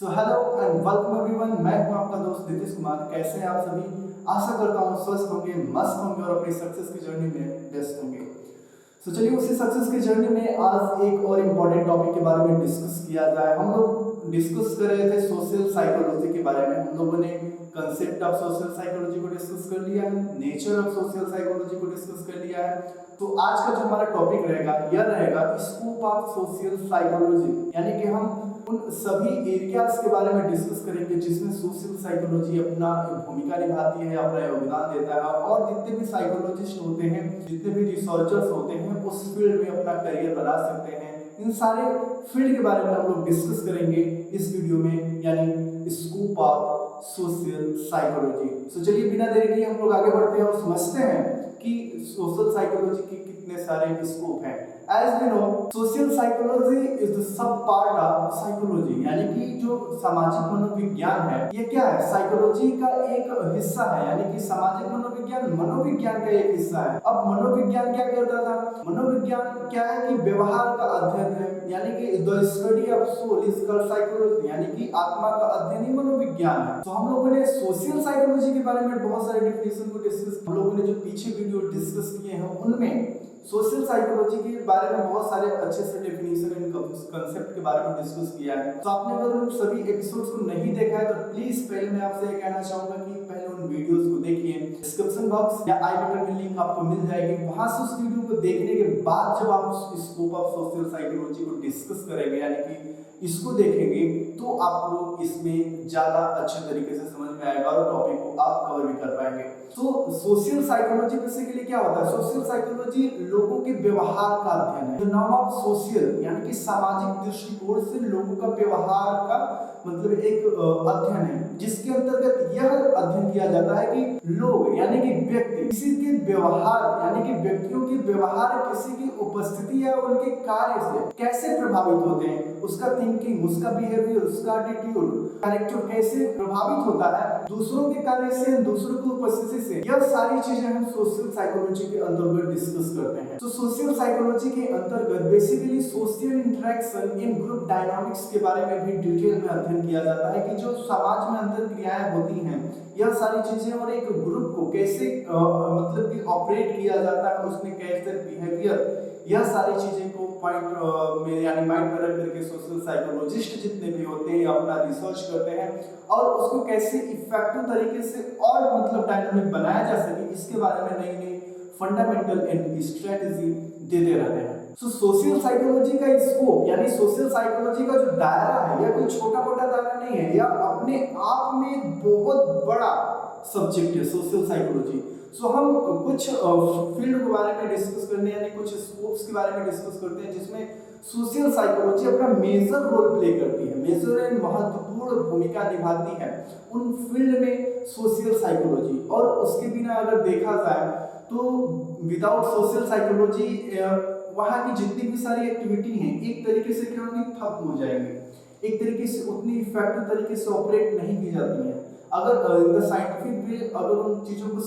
तो hello and welcome everyone. मैं हूं आपका दोस्त नीतीश कुमार। कैसे हैं आप सभी? आशा करता हूं स्वस्थ होंगे, मस्त होंगे और अपनी सक्सेस की जर्नी में व्यस्त होंगे। तो चलिए उसी सक्सेस की जर्नी में आज एक और इम्पोर्टेंट टॉपिक के बारे में डिस्कस किया जाए। हम लोग डिस्कस कर रहे थे सोशल साइकोलॉजी के बारे में। हम लोगों ने कंसेप्ट ऑफ सोशल साइकोलॉजी को डिस्कस कर लिया है, नेचर ऑफ सोशल साइकोलॉजी को डिस्कस कर लिया है। तो आज का जो हमारा टॉपिक रहेगा यह रहेगा स्कोप ऑफ सोशल साइकोलॉजी, यानी कि हम उन सभी एरियाज के बारे में डिस्कस करेंगे जिसमें सोशल साइकोलॉजी अपना भूमिका निभाती है, अपना योगदान देता है और जितने भी साइकोलॉजिस्ट होते हैं, जितने भी रिसर्चर्स होते हैं उस फील्ड में अपना करियर बना सकते हैं। इन सारे फील्ड के बारे में हम लोग डिस्कस करेंगे इस वीडियो में, यानी स्कोप ऑफ सोशल साइकोलॉजी। तो चलिए बिना देरी के हम लोग आगे बढ़ते हैं और समझते हैं कि सोशल साइकोलॉजी के कितने सारे स्कोप हैं। As we know, social psychology is the sub part of psychology, यानी कि जो सामाजिक मनोविज्ञान है ये क्या है? साइकोलॉजी का एक हिस्सा है, यानी कि सामाजिक मनोविज्ञान मनोविज्ञान का एक हिस्सा है। अब मनोविज्ञान क्या करता था? मनोविज्ञान क्या है कि व्यवहार का अध्ययन है, यानी कि the study of soul is called psychology, यानी कि आत्मा का अध्ययन ही मनोविज्ञान है। तो हम लोगों ने सोशल साइकोलॉजी के बारे में बहुत सारे डेफिनेशन को डिस्कस, हम लोगों ने जो पीछे वीडियो डिस्कस किए हैं उनमें सोशल साइकोलॉजी के बारे में बहुत सारे अच्छे से डेफिनेशन एंड कंसेप्ट के बारे में डिस्कस किया है। तो आपने अगर उन सभी एपिसोड्स को नहीं देखा है तो प्लीज पहले मैं आपसे ये कहना चाहूंगा कि पहले उन वीडियोस को देखिए। डिस्क्रिप्शन बॉक्स या आई बटन में लिंक आपको मिल जाएगी, वहां से उस वीडियो को देखने के बाद जब आप स्कोप ऑफ सोशल साइकोलॉजी को डिस्कस करेंगे, यानी कि इसको देखेंगे, तो आपको इसमें ज्यादा अच्छे तरीके से समझ में आएगा और टॉपिक को आप कवर भी कर पाएंगे। तो सोशल साइकोलॉजी बेसिकली क्या होता है? सोशल साइकोलॉजी लोगों के व्यवहार का अध्ययन है। द नाम ऑफ सोशल यानी कि सामाजिक दृष्टिकोण से लोगों का व्यवहार का मतलब एक अध्ययन है, जिसके अंतर्गत यह अध्ययन किया जाता है कि लोग यानी कि व्यक्ति किसी के व्यवहार यानी कि व्यक्तियों के व्यवहार किसी की उपस्थिति या उनके कार्य से कैसे प्रभावित होते हैं, उसका थिंकिंग, उसका बिहेवियर, उसका एटीट्यूड, कैरेक्टर कैसे प्रभावित होता है दूसरों के कार्य से, दूसरों की उपस्थिति से। यह सारी चीजें हम सोशल साइकोलॉजी के अंतर्गत डिस्कस करते हैं। तो सोशल साइकोलॉजी के अंतर्गत बेसिकली सोशल इंटरेक्शन इन ग्रुप डायनामिक्स के बारे में भी डिटेल में अध्ययन किया जाता है कि जो समाज में अंतर क्रियाएं होती हैं, यह सारी चीजें और एक ग्रुप को कैसे मतलब कि ऑपरेट किया जाता है, उसमें कैसे बिहेवियर, यह सारी चीजें को पॉइंट में यानी माइंड में रख करके सोशल साइकोलॉजिस्ट जितने भी होते हैं अपना रिसर्च करते हैं और उसको कैसे इफेक्टिव तरीके से और मतलब डायनामिक बनाया जा सके, इसके बारे में नई नई फंडामेंटल एंड स्ट्रेटजी देते रहते हैं। सो सोशल साइकोलॉजी का स्कोप यानी सोशल साइकोलॉजी का जो दायरा है यह कोई छोटा मोटा दायरा नहीं है, यह अपने आप में बहुत बड़ा सब्जेक्ट है सोशल साइकोलॉजी। सो हम कुछ फील्ड के बारे में डिस्कस करने यानी कुछ स्कोप्स के बारे में डिस्कस करते हैं जिसमें सोशल साइकोलॉजी अपना मेजर रोल प्ले करती है, मेजर एंड महत्वपूर्ण भूमिका निभाती है उन फील्ड में सोशल साइकोलॉजी। और उसके बिना अगर देखा जाए तो विदाउट सोशल साइकोलॉजी वहाँ की जितनी भी सारी एक्टिविटी हैं एक तरीके से क्या होंगी, ठप हो जाएंगी, एक तरीके से उतनी इफेक्टिव तरीके से ऑपरेट नहीं की जाती हैं। अगर इन द साइंटिफिक वे अगर उन चीज़ों को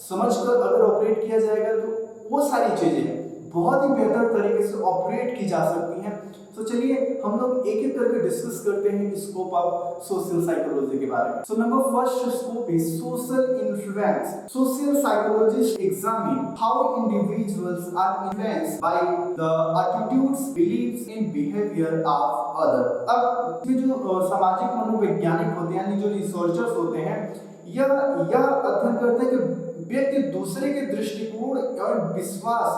समझकर अगर ऑपरेट किया जाएगा तो वो सारी चीज़ें बहुत ही बेहतर तरीके से ऑपरेट की जा सकती हैं। तो चलिए हम लोग एक एक करके डिस्कस करते हैं स्कोप ऑफ सोशल साइकोलॉजी के बारे में। So number first scope is social influence. Social psychologist examine how individuals are influenced by the attitudes, beliefs and behaviour of other. अब इसमें जो सामाजिक मनोवैज्ञानिक होते हैं यानी जो रिसर्चर्स होते हैं यह अध्ययन करते हैं कि व्यक्ति दूसरे के दृष्टिकोण और विश्वास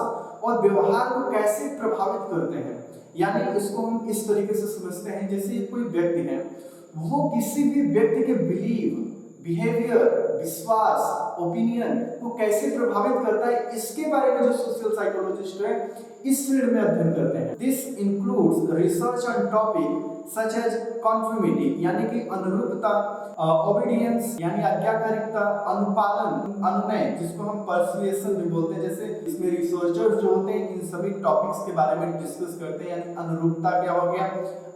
और व्यवहार को कैसे प्रभावित करते हैं। यानी इसको हम इस तरीके से समझते हैं जैसे कोई व्यक्ति है, वो किसी भी व्यक्ति के बिलीव, बिहेवियर, विश्वास, ओपिनियन को कैसे प्रभावित करता है, इसके बारे में जो सोशल साइकोलॉजिस्ट है इस फील्ड में अध्ययन करते हैं। This includes research on topic such as conformity यानी कि अनुरूपता, ओबीडियंस यानी आज्ञाकारिता, अनुपालन, अनुनय जिसको हम पर्सुएशन भी बोलते हैं। जैसे इसमें रिसर्चर्स जो होते हैं इन सभी टॉपिक्स के बारे में डिस्कस करते हैं, यानी अनुरूपता क्या हो गया,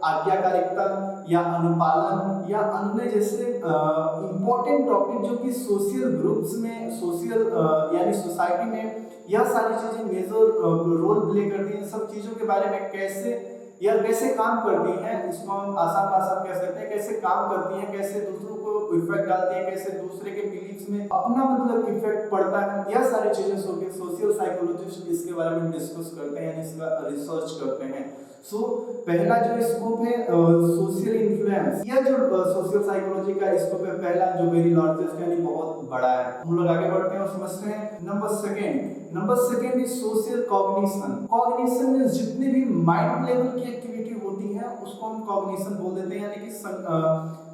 आज्ञाकारिता या अनुपालन या अनुनय जैसे इंपॉर्टेंट टॉपिक जो कि सोशल ग्रुप्स में, सोशल यानी सोसाइटी में यह सारी चीजें मेजर रोल प्ले करती हैं। इन सब चीजों के बारे में कैसे या कैसे काम करती हैं, इसको हम आसान भाषा में कह सकते हैं, कैसे काम करती हैं, कैसे दूसरों को इफेक्ट डालती हैं, कैसे दूसरे के बिलीफ्स में अपना मतलब इफेक्ट पड़ता है, यह सारी चीजें सोशल साइकोलॉजिस्ट इसके बारे में डिस्कस करते हैं, इसका रिसर्च करते हैं। सो पहला जो स्कोप है सोशल इन्फ्लुएंस, यह जो सोशल साइकोलॉजी का स्कोप है पहला, जो वेरी लार्जेस्ट यानी बहुत बड़ा है। हम लोग आगे बढ़ते हैं और समझते हैं number second is social cognition. Cognition में जितने भी माइंड लेवल की एक्टिविटी होती है उसको हम कॉग्निशन बोल देते हैं, यानी कि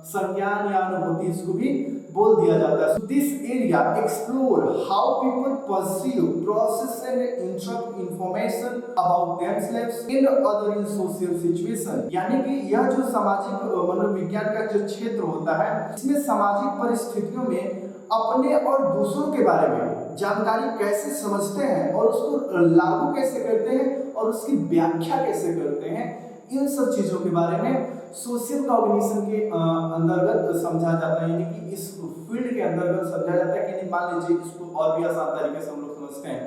संज्ञान या अनुभूति इसको भी बोल दिया जाता है। This area explore how people perceive, process and interrupt information about themselves and other in social situation. यानी कि यह जो सामाजिक मनोविज्ञान का जो क्षेत्र होता है, इसमें सामाजिक परिस्थितियों में अपने और दूसरों के बारे में जानकारी कैसे समझते हैं और उसको लागू कैसे करते हैं और उसकी व्याख्या कैसे करते हैं, इन सब चीजों के बारे में सोशल कॉग्निशन के अंतर्गत समझा जाता है, यानी कि इस फील्ड के अंतर्गत समझा जाता है। कि मान लीजिए इसको और भी आसान तरीके से हम लोग समझते हैं,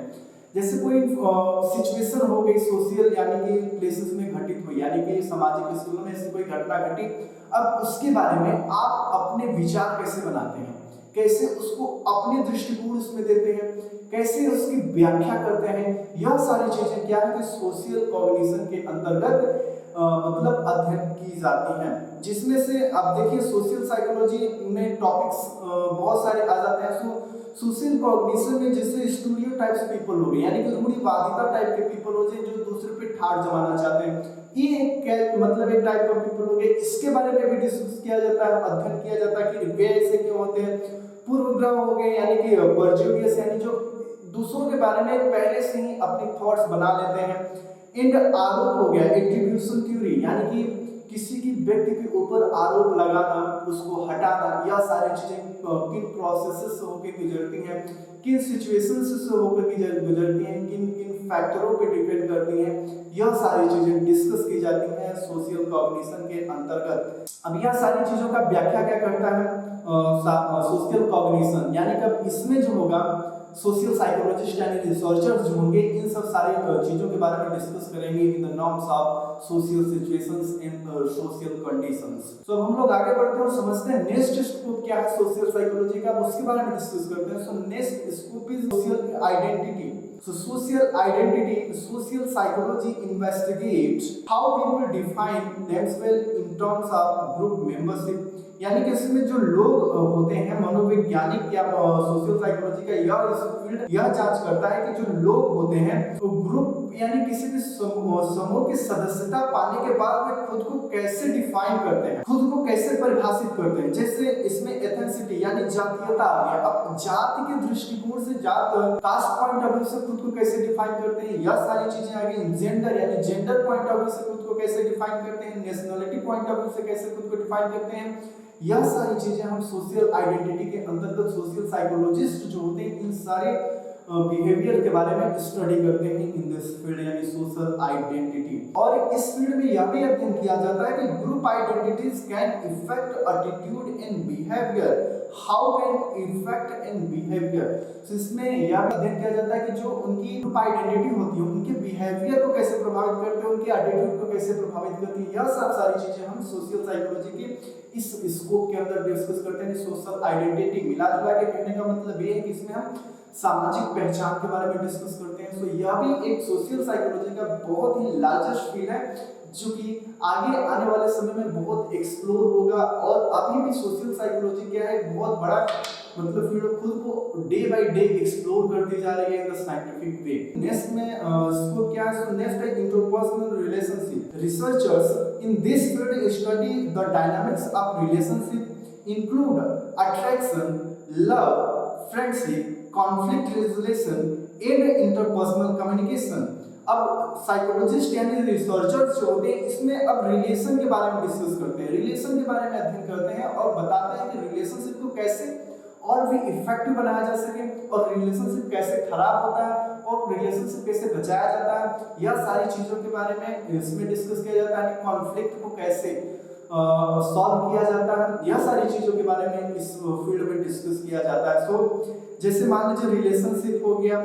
जैसे कोई सिचुएशन हो गई सोशल, यानी कि प्लेसेस में घटित हुई, यानी कि सामाजिक स्कूलों में ऐसी कोई घटना घटी, अब उसके बारे में आप अपने विचार कैसे बनाते हैं, कैसे उसको अपने दृष्टिकोण उसमें देते हैं, कैसे उसकी व्याख्या करते हैं, यह सारी चीजें क्या है कि सोशल कॉग्निशन के अंतर्गत मतलब अध्ययन की जाती हैं। जिसमें से अब देखिए सोशल साइकोलॉजी में टॉपिक्स बहुत सारे आ जाते हैं। सोशल कॉग्निशन में जैसे स्टीरियोटाइप्स पीपल हो गए, यानी कि रूढ़िवादिता टाइप के पीपल हो गए जो दूसरे पे ठाट जमाना चाहते हैं, ये एक मतलब एक टाइप का पीपल हो गए। इसके बारे में भी डिस्कस किया जाता है, अध्ययन किया जाता है कि वे ऐसे क्यों होते हैं। पूर्वग्रह हो गए, यानी कि परजुडियस, यानी जो दूसरों के बारे में पहले से ही अपने थॉट्स बना लेते हैं। एंड आरोप हो गया, एट्रीब्यूशन थ्योरी, यानी कि किसी की व्यक्ति के ऊपर आरोप लगाना, उसको हटाना, यह सारी चीजें किन प्रोसेसेस से होकर गुजरती हैं, किन सिचुएशंस से होकर गुजरती हैं, किन किन फैक्टरों पे डिपेंड करती हैं, यह सारी चीजें डिस्कस की जाती हैं सोशल कॉग्निशन के अंतर्गत। अब यह सारी चीजों का व्याख्या क्या करता है सोशल कॉग्निशन, यानी कि इसमें जो होगा सोशल साइकोलॉजिस्ट यानी रिसर्चर्स जो होंगे इन सब सारी चीजों के बारे में डिस्कस करेंगे in the norms of social situations and social conditions. तो हम लोग आगे बढ़ते हैं और समझते हैं नेक्स्ट स्कोप क्या है सोशल साइकोलॉजी का, उसके बारे में डिस्कस करते हैं। So next scope is social identity. So social identity, social psychology investigates how people define themselves in terms of group membership, यानी कि इसमें जो लोग होते हैं मनोवैज्ञानिक या सोशल साइकोलॉजी का यह फील्ड यह जांच करता है कि जो लोग होते हैं तो ग्रुप यानी किसी भी समूह की सदस्यता पाने के बाद वे खुद को कैसे डिफाइन करते हैं, खुद को कैसे परिभाषित करते हैं। जैसे इसमें एथेनिसिटी यानी जातीयता आ गया। अब जाति के दृष्टिकोण से जात कास्ट पॉइंट ऑफ व्यू से खुद को कैसे डिफाइन करते हैं, यह सारी चीजें आ गई। जेंडर यानी जेंडर पॉइंट ऑफ व्यू से खुद को कैसे डिफाइन करते हैं, नेशनलिटी पॉइंट ऑफ व्यू से कैसे खुद को डिफाइन करते हैं, यह सारी चीजें हम सोशल आइडेंटिटी के अंतर्गत सोशल साइकोलॉजिस्ट जो होते हैं इन सारे बिहेवियर के बारे में स्टडी करते हैं इन दिस फील्ड यानी सोशल आइडेंटिटी। और इस फील्ड में यह भी अध्ययन किया जाता है कि group identities can effect attitude and behaviour, how can effect and behaviour. तो इसमें यह अध्ययन किया जाता है कि जो उनकी ग्रुप आइडेंटिटी होती है उनके बिहेवियर को कैसे प्रभावित करते हैं, उनके एटीट्यूड को कैसे प्रभावित करती है, यह सब सारी चीजें हम सोशल साइकोलॉजी के इस स्कोप के अंदर डिस्कस करते हैं। सोशल आइडेंटिटी मिला जुला के कहने का मतलब ये है कि इसमें हम सामाजिक पहचान के बारे में डिस्कस करते हैं। सो यह भी एक सोशल साइकोलॉजी का बहुत ही लार्जेस्ट फील्ड है जो कि आगे आने वाले समय में बहुत एक्सप्लोर होगा। और अभी भी सोशल साइकोलॉजी क्या है, बहुत बड़ा मतलब फील्ड खुद को डे बाय डे एक्सप्लोर करती जा रही है in the scientific way. Next में इसको क्या है, सो नेक्स्ट है interpersonal relationship. Researchers in this field study the dynamics of relationship include attraction, love, friendship, conflict resolution and interpersonal communication. अब साइकोलॉजिस्ट यानी रिसर्चर्स जो होते हैं इसमें अब रिलेशन के बारे में डिस्कस करते हैं, रिलेशन के बारे में अध्ययन करते हैं और बताते हैं कि रिलेशनशिप को कैसे और भी इफेक्टिव बनाया जा सके और रिलेशनशिप कैसे खराब होता है और रिलेशनशिप कैसे बचाया जाता है, यह सारी चीजों के बारे में इसमें डिस्कस किया जाता है। कॉन्फ्लिक्ट को कैसे सॉल्व किया जाता है, यह सारी चीजों के बारे में इस फील्ड में डिस्कस किया जाता है। सो जैसे मान लीजिए रिलेशनशिप हो गया,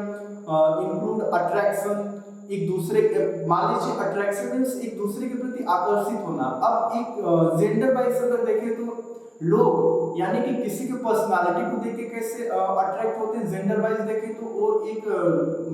इंक्लूड अट्रैक्शन, एक दूसरे मान लीजिए अट्रैक्शन मीन्स एक दूसरे के प्रति आकर्षित होना। अब एक जेंडर वाइज अगर देखें तो लोग यानी कि किसी की पर्सनालिटी को देख के कैसे अट्रैक्ट होते हैं, जेंडर वाइज देखें तो वो एक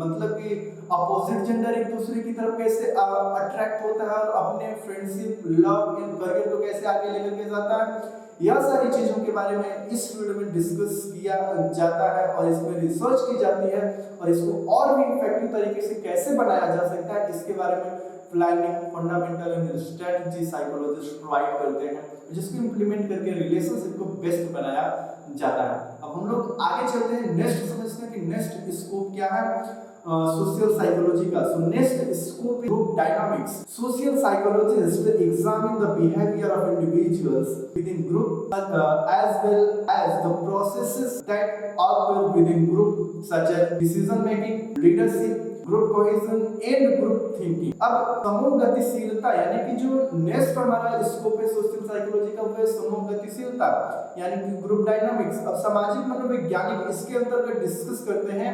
मतलब कि अपोजिट जेंडर एक दूसरे की तरफ कैसे अट्रैक्ट होता है और अपने फ्रेंडशिप, लव एंड करियर को कैसे आगे लेकर के जाता है। यह सारी चीजों के बारे में इस फील्ड में डिस्कस किया जाता है और इसमें रिसर्च की जाती है और इसको और भी इफेक्टिव तरीके से कैसे बनाया जा सकता है इसके बारे में planning, fundamental and strategy psychologist provide करते हैं, जिसको इंप्लीमेंट करके रिलेशनशिप को बेस्ट बनाया जाता है। अब हम लोग आगे चलते हैं, नेक्स्ट समझते हैं कि नेक्स्ट स्कोप क्या है सोशल साइकोलॉजी का। So next scope group dynamics. Social psychologist examine the behaviour of individuals within group as well as the processes that occur within group such as decision making, leadership, group cohesion and group thinking. अब समूह गतिशीलता यानी कि जो next हमारा scope है social psychology का वो है समूह गतिशीलता यानी कि ग्रुप डायनामिक्स। अब सामाजिक मनोवैज्ञानिक इसके अंतर्गत डिस्कस करते हैं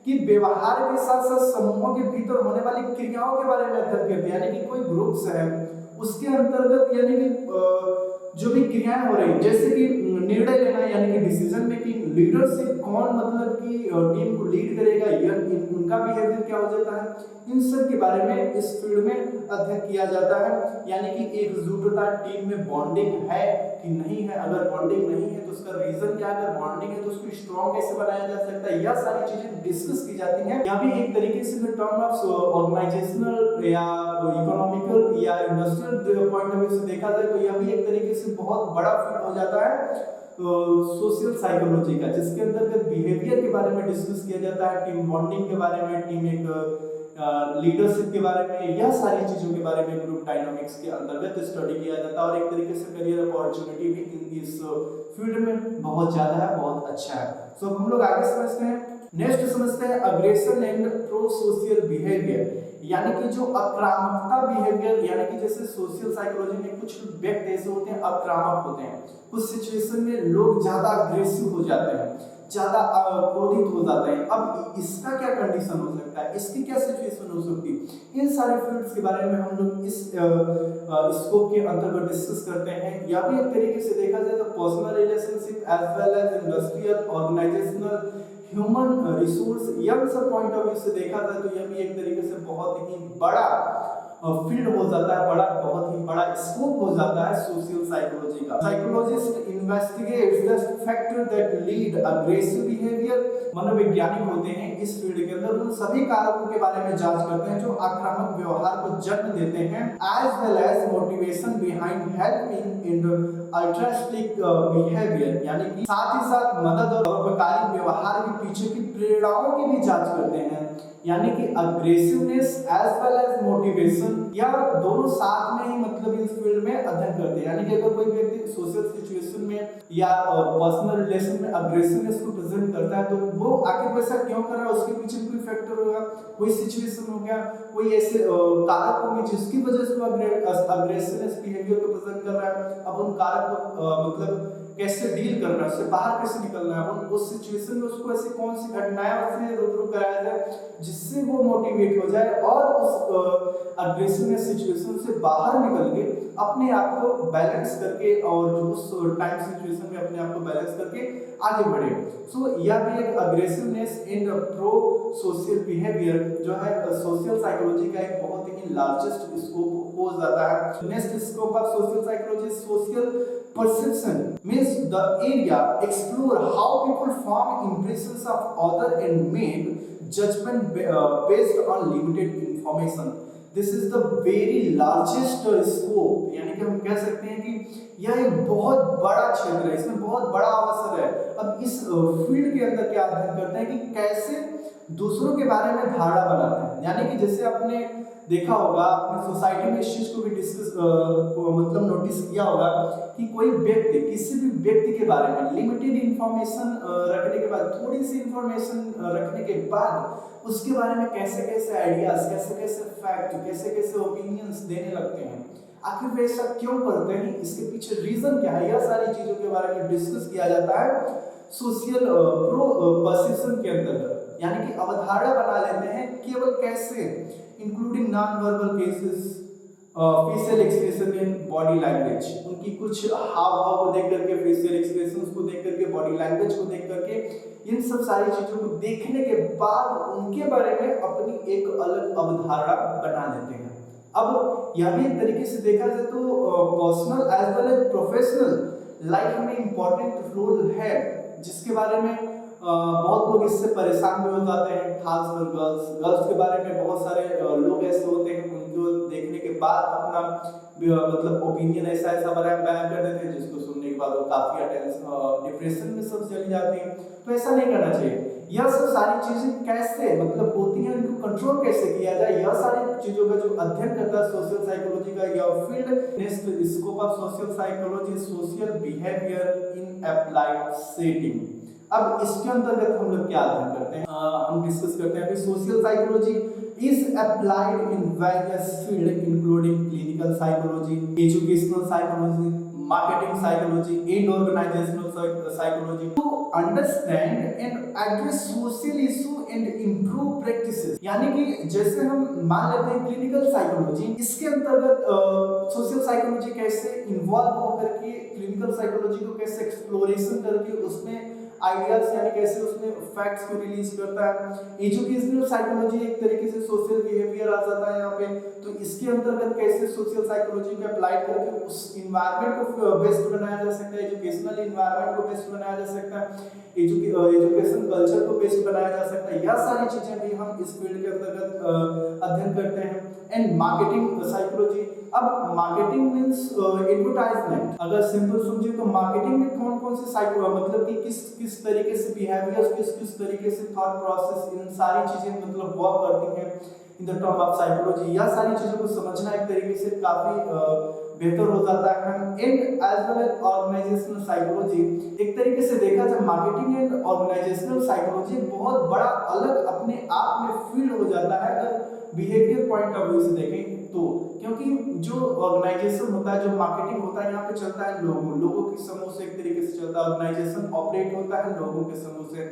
कि व्यवहार के साथ साथ समूहों के भीतर होने वाली क्रियाओं के बारे में अध्ययन करते हैं, यानी कि कोई ग्रुप्स है उसके अंतर्गत यानी कि जो भी क्रियाएं हो रही जैसे कि निर्णय लेना यानी कि डिसीजन मेकिंग, लीडरशिप कौन मतलब कि टीम को लीड करेगा, यह उनका बिहेवियर क्या हो जाता है, इन सब के बारे में इस फील्ड में अध्ययन किया जाता है। यानी कि एकजुटता टीम में बॉन्डिंग है कि नहीं है, अगर बॉन्डिंग नहीं है तो उसका रीजन क्या है, अगर बॉन्डिंग है तो उसको स्ट्रॉन्ग कैसे बनाया जा सकता है, यह सारी चीजें डिस्कस की जाती हैं। यहाँ भी एक तरीके से टर्म ऑफ ऑर्गेनाइजेशनल या इकोनॉमिकल या इंडस्ट्रियल पॉइंट ऑफ व्यू से देखा जाए तो यह भी एक तरीके से बहुत बड़ा फील्ड हो जाता है सोशल साइकोलॉजी का, जिसके अंतर्गत बिहेवियर के बारे में डिस्कस किया जाता है, टीम बॉन्डिंग के बारे में, टीम एक लीडरशिप के बारे में, यह सारी चीजों के बारे में ग्रुप डायनामिक्स के अंतर्गत स्टडी किया जाता है और एक तरीके से करियर अपॉर्चुनिटी भी इन इस फील्ड में बहुत ज्यादा है, बहुत अच्छा है। सो हम लोग आगे समझते हैं, नेक्स्ट समझते हैं aggression and pro social behaviour, यानी कि जो आक्रामकता बिहेवियर, यानी कि जैसे सोशल साइकोलॉजी में कुछ व्यक्ति ऐसे होते हैं आक्रामक होते हैं, कुछ सिचुएशन में लोग ज्यादा अग्रेसिव हो जाते हैं, ज्यादा क्रोधित हो जाते हैं। अब इसका क्या कंडीशन हो सकता है, इसकी क्या सिचुएशन हो सकती है, इन सारे फील्ड्स के बारे में हम लोग इस स्कोप के अंतर्गत डिस्कस करते हैं। या भी एक तरीके से देखा जाए तो personal relationship as well as industrial, organisational, human resource, यह सब पॉइंट ऑफ व्यू से देखा जाए तो यह भी एक तरीके से बहुत ही बड़ा फील्ड हो जाता है, बहुत ही बड़ा स्कोप हो जाता है सोशल साइकोलॉजी का। Psychologist investigates the factor that lead aggressive behaviour, मनोवैज्ञानिक होते हैं इस फील्ड के अंदर उन सभी कारकों के बारे में जांच करते हैं जो आक्रामक व्यवहार को जन्म देते हैं, as well as motivation behind helping in altruistic behaviour, यानी कि साथ ही साथ मदद और परोपकारी व्यवहार के पीछे की प्रेरणाओं की भी जांच करते हैं, यानी कि aggressiveness as well as motivation, या दोनों साथ में ही मतलब इस फील्ड में अध्ययन करते हैं। यानी कि अगर कोई व्यक्ति सोशल सिचुएशन में या पर्सनल रिलेशन में अग्रेसिवनेस को प्रेजेंट करता है तो वो आखिर वैसा क्यों कर रहा है, उसके पीछे कोई फैक्टर होगा, कोई सिचुएशन हो गया, कोई ऐसे कारक होंगे जिसकी वजह से वो अग्रेसिवनेस बिहेवियर को प्रेजेंट कर रहा है। अब उन कारक को मतलब कैसे डील करना है, उससे बाहर कैसे निकलना है, उस सिचुएशन में उसको ऐसी कौन सी घटनाएं उससे रूबरू कराया जाए जिससे वो मोटिवेट हो जाए और उस अग्रेसिवनेस सिचुएशन से बाहर निकल के अपने आप को बैलेंस करके और जो उस टाइम सिचुएशन में अपने आप को बैलेंस करके आगे बढ़े। सो यह भी एक aggressiveness and pro social behaviour जो है सोशल साइकोलॉजी का एक बहुत ही लार्जेस्ट स्कोप हो जाता है। Next scope of social psychology social perception means the area explore how people form impressions of other and make judgment based on limited information. This is the very largest scope, यानी कि हम कह सकते हैं कि यह एक बहुत बड़ा क्षेत्र है, इसमें बहुत बड़ा अवसर है। अब इस फील्ड के अंदर क्या अध्ययन करते हैं कि कैसे दूसरों के बारे में धारणा बनाते हैं, यानी कि जैसे आपने देखा होगा अपनी सोसाइटी में इस चीज को भी डिस्कस मतलब नोटिस किया होगा कि कोई व्यक्ति किसी भी व्यक्ति के बारे में लिमिटेड इंफॉर्मेशन रखने के बाद, थोड़ी सी इंफॉर्मेशन रखने के बाद उसके बारे में कैसे कैसे आइडियाज, कैसे कैसे फैक्ट, कैसे कैसे ओपिनियंस देने लगते हैं। आखिर वे ऐसा क्यों करते हैं, इसके पीछे रीजन क्या है, यह सारी चीजों के बारे में डिस्कस किया जाता है सोशल प्रो परसेप्शन के अंतर्गत। यानी कि अवधारणा बना लेते हैं केवल कैसे, including non verbal cases, facial expression in body language, उनकी कुछ हाव भाव को देख करके, फेशियल एक्सप्रेशंस को देख करके, बॉडी लैंग्वेज को देख करके, इन सब सारी चीजों को देखने के बाद उनके बारे में अपनी एक अलग अवधारणा बना लेते हैं। अब यह भी एक तरीके से देखा जाए तो personal as well as professional life में इंपॉर्टेंट रोल है, जिसके बारे में बहुत लोग इससे परेशान भी हो जाते हैं, खासकर गर्ल्स के बारे में बहुत सारे लोग ऐसे होते हैं, उनको देखने के बाद अपना मतलब ओपिनियन ऐसा बयान कर देते हैं, जिसको सुनने के बाद वो काफी डिप्रेशन में सब चली जाती हैं। तो ऐसा नहीं करना चाहिए। यह सब सारी चीजें कैसे मतलब होती हैं, इनको कंट्रोल कैसे किया जाए, यह सारी चीजों का जो अध्ययन करता है सोशल साइकोलॉजी का यह field, next scope of social psychology, social behaviour in applied setting. अब इसके अंतर्गत हम लोग क्या अध्ययन करते हैं, हम डिस्कस करते हैं अभी social psychology is applied in various field including clinical psychology, educational psychology, marketing psychology and organisational psychology to understand and address social issue and improve practices. यानी कि जैसे हम मान लेते हैं क्लिनिकल साइकोलॉजी, इसके अंतर्गत सोशल साइकोलॉजी कैसे इन्वॉल्व होकर के क्लिनिकल साइकोलॉजी को कैसे एक्सप्लोरेशन करके उसमें आइडियाज यानी कैसे उसमें फैक्ट्स को रिलीज करता है। एजुकेशनल साइकोलॉजी एक तरीके से सोशल बिहेवियर आ जाता है यहाँ पे, तो इसके अंतर्गत कैसे सोशल साइकोलॉजी को अप्लाई करके उस इन्वायरमेंट को बेस्ट बनाया जा सकता है, एजुकेशनल इन्वायरमेंट को बेस्ट बनाया जा सकता है, एजुकेशन कल्चर को बेस्ट बनाया जा सकता है। यह सारी चीजें भी हम इस फील्ड के अंतर्गत अध्ययन करते हैं। एंड मार्केटिंग साइकोलॉजी, अब मार्केटिंग मींस एडवर्टाइजमेंट, अगर सिंपल समझिए तो मार्केटिंग में कौन कौन से साइको मतलब कि किस तरीके से बिहेवियर्स, किस तरीके से थॉट प्रोसेस, इन सारी चीजें मतलब वर्क करती हैं in the term of psychology. यह सारी चीजों को समझना एक तरीके से काफी बेहतर हो जाता है। And as well as organisational psychology, एक तरीके से देखा जाए मार्केटिंग एंड ऑर्गेनाइजेशनल साइकोलॉजी बहुत बड़ा अलग अपने आप में फील्ड हो जाता है अगर बिहेवियर पॉइंट ऑफ व्यू से देखें तो, क्योंकि जो ऑर्गेनाइजेशन होता है, जो मार्केटिंग होता है, यहाँ पे चलता है लोगों के समूह से, एक तरीके से चलता है ऑर्गेनाइजेशन ऑपरेट होता है लोगों के समूह से,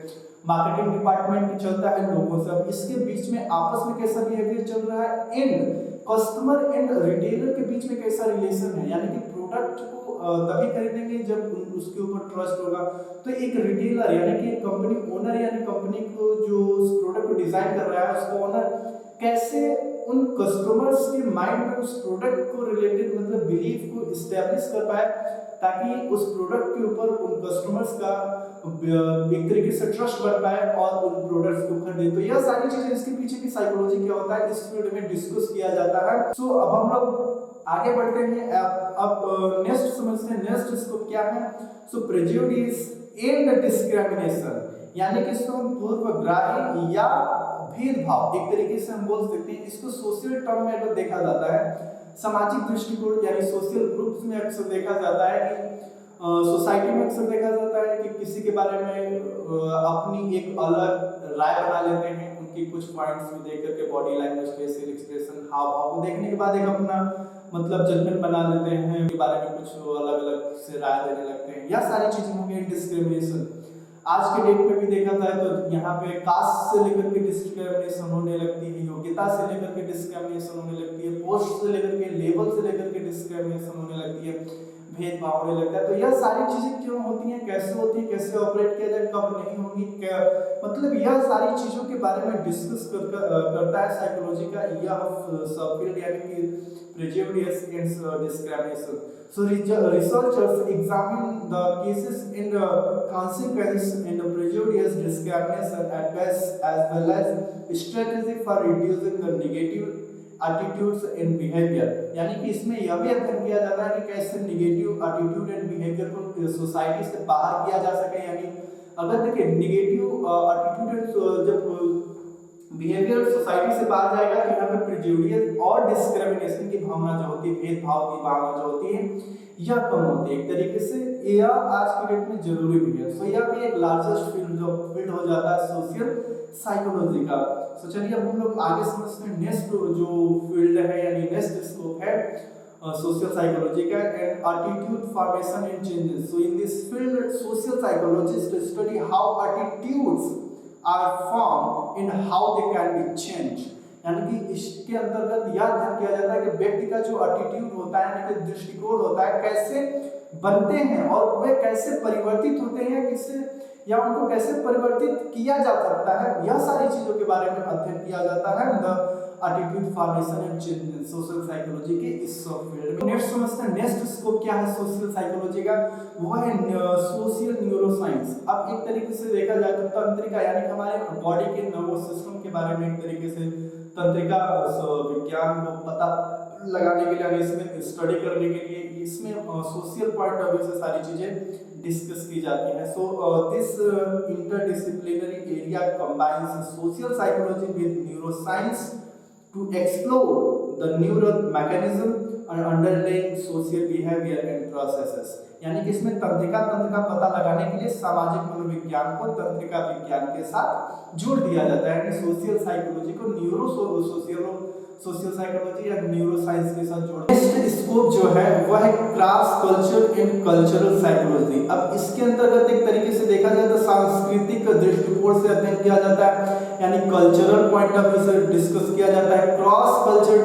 मार्केटिंग डिपार्टमेंट चलता है लोगों से। अब इसके बीच में आपस में कैसा बिहेवियर चल रहा है, एंड कस्टमर एंड रिटेलर के बीच में कैसा रिलेशन है, यानी कि प्रोडक्ट को तभी खरीदेंगे जब उसके ऊपर ट्रस्ट होगा। तो एक रिटेलर यानी कि कंपनी ओनर, यानी कंपनी को जो उस प्रोडक्ट को डिजाइन कर रहा है उसको ओनर कैसे उन कस्टमर्स के माइंड में उस प्रोडक्ट को रिलेटेड मतलब बिलीफ को इस्टेब्लिश कर पाए, ताकि उस प्रोडक्ट के ऊपर उन कस्टमर्स का एक तरीके से ट्रस्ट बढ़ पाए और उन प्रोडक्ट्स को खरीदे। तो यह सारी चीजें, इसके पीछे की साइकोलॉजी क्या होता है, इस फील्ड में डिस्कस किया जाता है। सो अब हम लोग आगे बढ़ते हैं। अब नेक्स्ट समझते हैं, नेक्स्ट स्कोप क्या है। सो प्रेजुडिस एंड डिस्क्रिमिनेशन, यानी कि इसको हम पूर्वग्रही या भेदभाव एक तरीके से हम बोल सकते हैं। इसको सोशल टर्म में अगर देखा जाता है, सामाजिक दृष्टिकोण यानी सोशल ग्रुप्स में अक्सर देखा जाता है कि सोसाइटी में अक्सर देखा जाता है कि किसी के बारे में अपनी एक अलग राय बना लेते हैं, उनकी कुछ पॉइंट्स को देख करके, बॉडी लैंग्वेज, फेशियल एक्सप्रेशन, हाव भाव को देखने के बाद एक अपना मतलब जजमेंट बना लेते हैं, उनके बारे में कुछ अलग अलग से राय देने लगते हैं। यह सारी चीजें होंगी डिस्क्रिमिनेशन। आज के डेट में भी देखा जाए तो यहाँ पे कास्ट से लेकर के डिस्क्रिमिनेशन होने लगती है, योग्यता से लेकर के डिस्क्रिमिनेशन होने लगती है, पोस्ट से लेकर के, लेवल से लेकर के डिस्क्रिमिनेशन होने लगती है, भेदभाव होने लगता है। तो यह सारी चीजें क्यों होती हैं, कैसे होती है, कैसे ऑपरेट किया जाए, कब नहीं होंगी, क्या मतलब यह सारी चीजों के बारे में डिस्कस करता है साइकोलॉजी का यह सबफील्ड, यानी कि prejudice against discrimination. So researchers examine the cases in the consequence in the prejudice discrimination at best, as well as strategy for reducing the negative attitudes and behavior. यानी कि इसमें यह भी अध्ययन किया जाता है कि कैसे नेगेटिव एटीट्यूड एंड बिहेवियर को सोसाइटी से बाहर किया जा सके। यानी अगर देखिए नेगेटिव एटीट्यूड जब बिहेवियर सोसाइटी से बाहर जाएगा तो यहाँ पे प्रेजुडिस और डिस्क्रिमिनेशन की भावना जो होती है, भेदभाव की भावना जो होती है, यह कम होती है एक तरीके से। यह आज के डेट में जरूरी भी है। सो यह भी एक लार्जेस्ट फील्ड हो जाता है सोशल साइकोलॉजी का। सो चलिए अब हम लोग आगे समझते हैं नेक्स्ट जो फील्ड है, यानी नेक्स्ट स्कोप है सोशल साइकोलॉजी का, and attitude formation and changes. So in this field social psychologist study how attitudes are form in how they can be change. यानी कि इसके अंतर्गत यह अध्ययन किया जाता है कि व्यक्ति का जो एटीट्यूड होता है, यानी कि दृष्टिकोण होता है, कैसे बनते हैं और वे कैसे परिवर्तित होते हैं, किससे या उनको कैसे परिवर्तित किया जा सकता है, यह सारी चीजों के बारे में अध्ययन किया जाता है the attitude formation and change social psychology के इस फील्ड में। नेक्स्ट समझते हैं नेक्स्ट स्कोप क्या है सोशल साइकोलॉजी का, वो है सोशल न्यूरोसाइंस। अब एक तरीके से देखा जाए तो तंत्रिका यानी कि हमारे बॉडी के नर्वस सिस्टम के बारे में एक तरीके से तंत्रिका विज्ञान को पता लगाने के लिए, इसमें स्टडी करने के लिए इसमें सोशल पॉइंट ऑफ व्यू से सारी चीजें डिस्कस की जाती हैं। So this interdisciplinary area combines social psychology with neuroscience to explore the neural mechanism and underlying social behavior and processes। यानी कि इसमें तंत्रिका तंत्र का पता लगाने के लिए सामाजिक मनोविज्ञान को तंत्रिका विज्ञान के साथ जोड़ दिया जाता है, यानी सोशल साइकोलॉजी को सोशल साइकोलॉजी या न्यूरोसाइंस के साथ जोड़। नेक्स्ट स्कोप जो है वह है cross culture and cultural psychology. अब इसके अंतर्गत एक तरीके से देखा जाए तो सांस्कृतिक दृष्टिकोण से अध्ययन किया जाता है, यानी कल्चरल पॉइंट ऑफ व्यू से डिस्कस किया जाता है। Cross culture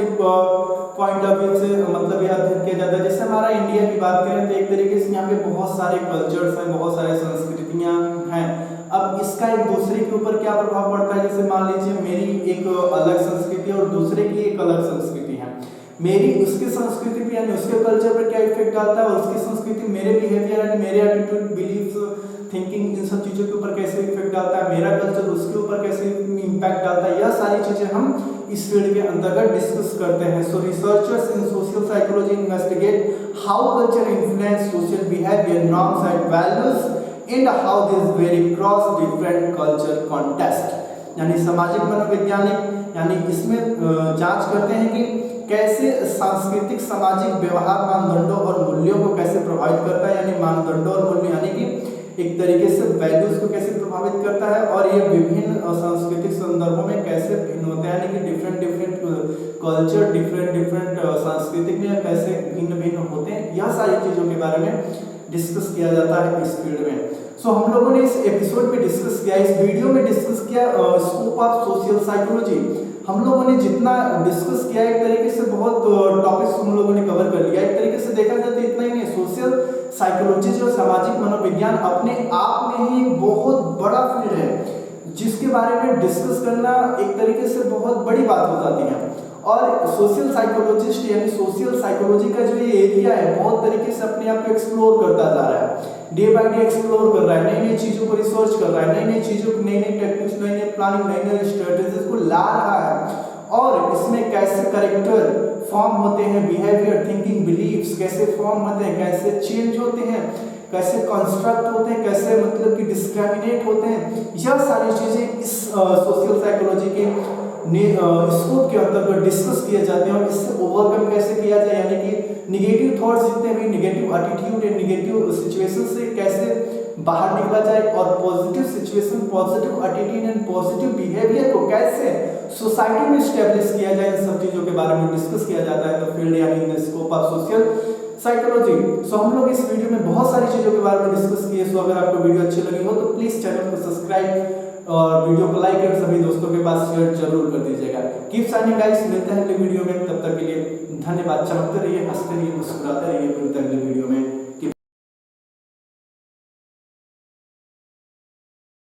point of view से मतलब यह अध्ययन किया जाता है, जैसे हमारा इंडिया की बात करें तो एक तरीके से यहाँ पे बहुत सारे कल्चर्स हैं, बहुत सारे संस्कृतियाँ हैं। अब इसका एक दूसरे के ऊपर क्या प्रभाव पड़ता है, जैसे मान लीजिए मेरी एक अलग संस्कृति और दूसरे की एक अलग संस्कृति है, मेरी उसकी संस्कृति पे यानी उसके कल्चर पर क्या इफेक्ट डालता है और उसकी संस्कृति मेरे बिहेवियर यानी मेरे एटीट्यूड, बिलीफ, थिंकिंग, इन सब चीजों के ऊपर कैसे इफेक्ट डालता है, मेरा कल्चर उसके ऊपर कैसे इम्पैक्ट डालता है, यह सारी चीजें हम इस फील्ड के अंतर्गत डिस्कस करते हैं। So researchers in social psychology investigate how culture influence social behaviour, norms and values and how this vary across different culture context। यानी सामाजिक मनोवैज्ञानिक यानी इसमें जांच करते हैं कि कैसे सांस्कृतिक सामाजिक व्यवहार मानदंडों और मूल्यों को कैसे प्रभावित करता है, यानी मानदंडों और मूल्य यानी कि एक तरीके से वैल्यूज को कैसे प्रभावित करता है और ये विभिन्न सांस्कृतिक संदर्भों में कैसे भिन्न होते हैं, यानी कि डिफरेंट कल्चर डिफरेंट सांस्कृतिक में कैसे भिन्न होते हैं, यह सारी चीजों के बारे में डिस्कस किया जाता है इस फील्ड में। सो हम लोगों ने इस एपिसोड में डिस्कस किया, इस वीडियो में डिस्कस किया स्कोप ऑफ सोशल साइकोलॉजी। हम लोगों ने जितना डिस्कस किया एक तरीके से बहुत टॉपिक्स हम लोगों ने कवर कर लिया। एक तरीके से देखा जाए तो इतना ही नहीं, सोशल साइकोलॉजी जो सामाजिक मनोविज्ञान अपने आप में ही बहुत बड़ा फील्ड है जिसके बारे में डिस्कस करना एक तरीके से बहुत बड़ी बात हो जाती है। और सोशल साइकोलॉजिस्ट यानी सोशल साइकोलॉजी का जो ये एरिया है बहुत तरीके से अपने आप को एक्सप्लोर करता जा रहा है, डे बाय डे एक्सप्लोर कर रहा है, नई नई चीजों को रिसर्च कर रहा है, नई नई चीजों को, नई नई टेक्निक्स, नई नई प्लानिंग, नई नई स्ट्रेटेजीज को ला रहा है और इसमें कैसे कैरेक्टर फॉर्म होते हैं, बिहेवियर, थिंकिंग, बिलीव्स कैसे फॉर्म होते हैं, कैसे चेंज होते हैं, कैसे कंस्ट्रक्ट होते हैं, कैसे मतलब कि डिस्क्रिमिनेट होते हैं, यह सारी चीजें इस सोशल साइकोलॉजी के स्कोप के अंतर्गत डिस्कस किए जाते हैं और इससे ओवरकम कैसे किया जाए, यानी कि निगेटिव थॉट्स जितने भी negative attitude and negative situation से कैसे बाहर निकला जाए और positive situation, positive attitude and positive behaviour को कैसे सोसाइटी में स्टैब्लिश किया जाए, इन सब चीजों के बारे में डिस्कस किया जाता है। तो फील्ड यानी in scope of social psychology. So हम लोग इस वीडियो में बहुत सारी चीजों के बारे में डिस्कस किए। सो अगर आपको वीडियो अच्छी लगी हो तो प्लीज चैनल को सब्सक्राइब और वीडियो को लाइक और सभी दोस्तों के पास शेयर जरूर कर दीजिएगा। कीप शाइनिंग गाइस, मिलते हैं अगले वीडियो में, तब तक के लिए धन्यवाद। चमकते रहिए, हंसते रहिए, मुस्कुराते रहिए, मिलते हैं अगले वीडियो में।